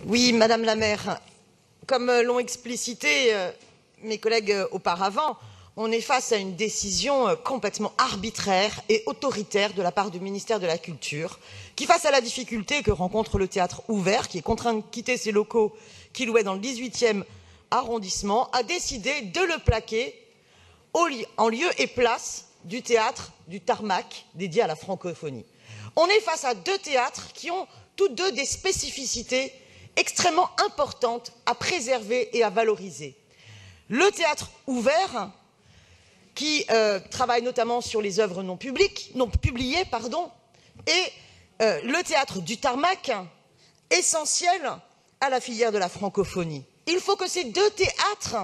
Oui, Madame la maire, comme l'ont explicité mes collègues auparavant, on est face à une décision complètement arbitraire et autoritaire de la part du ministère de la Culture, qui, face à la difficulté que rencontre le théâtre ouvert, qui est contraint de quitter ses locaux qu'il louait dans le 18e arrondissement, a décidé de le plaquer en lieu et place du théâtre du Tarmac, dédié à la francophonie. On est face à deux théâtres qui ont tous deux des spécificités extrêmement importantes à préserver et à valoriser. Le théâtre ouvert, qui travaille notamment sur les œuvres non publiées, et le théâtre du Tarmac, essentiel à la filière de la francophonie. Il faut que ces deux théâtres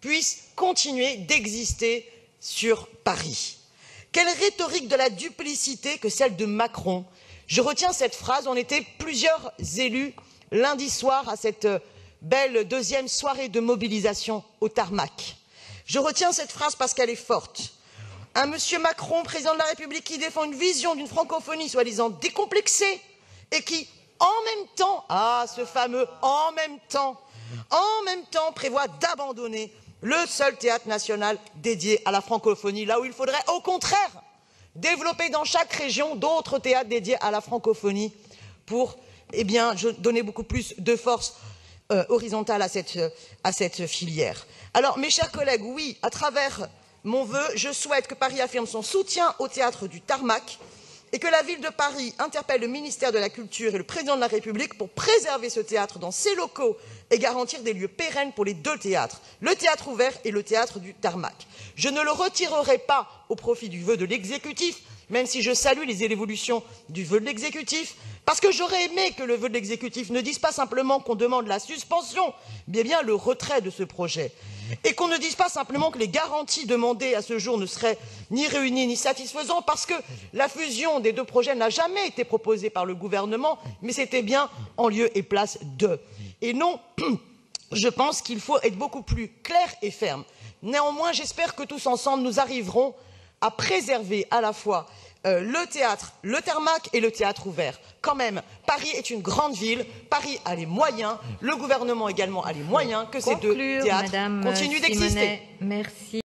puissent continuer d'exister sur Paris. Quelle rhétorique de la duplicité que celle de Macron. Je retiens cette phrase, on était plusieurs élus lundi soir à cette belle deuxième soirée de mobilisation au Tarmac. Je retiens cette phrase parce qu'elle est forte. Un monsieur Macron, président de la République, qui défend une vision d'une francophonie soi-disant décomplexée et qui, en même temps, ce fameux en même temps, prévoit d'abandonner le seul théâtre national dédié à la francophonie, là où il faudrait au contraire développer dans chaque région d'autres théâtres dédiés à la francophonie pour donner beaucoup plus de force horizontale à cette filière. Alors, mes chers collègues, oui, à travers mon vœu, je souhaite que Paris affirme son soutien au théâtre du Tarmac et que la ville de Paris interpelle le ministère de la Culture et le président de la République pour préserver ce théâtre dans ses locaux et garantir des lieux pérennes pour les deux théâtres, le théâtre ouvert et le théâtre du Tarmac. Je ne le retirerai pas au profit du vœu de l'exécutif, même si je salue les évolutions du vœu de l'exécutif, parce que j'aurais aimé que le vœu de l'exécutif ne dise pas simplement qu'on demande la suspension, mais bien le retrait de ce projet. Et qu'on ne dise pas simplement que les garanties demandées à ce jour ne seraient ni réunies ni satisfaisantes, parce que la fusion des deux projets n'a jamais été proposée par le gouvernement, mais c'était bien en lieu et place de. Et non, je pense qu'il faut être beaucoup plus clair et ferme. Néanmoins, j'espère que tous ensemble, nous arriverons à préserver à la fois le théâtre, le Tarmac et le théâtre ouvert. Quand même, Paris est une grande ville, Paris a les moyens, le gouvernement également a les moyens que ces deux théâtres continuent d'exister. Merci.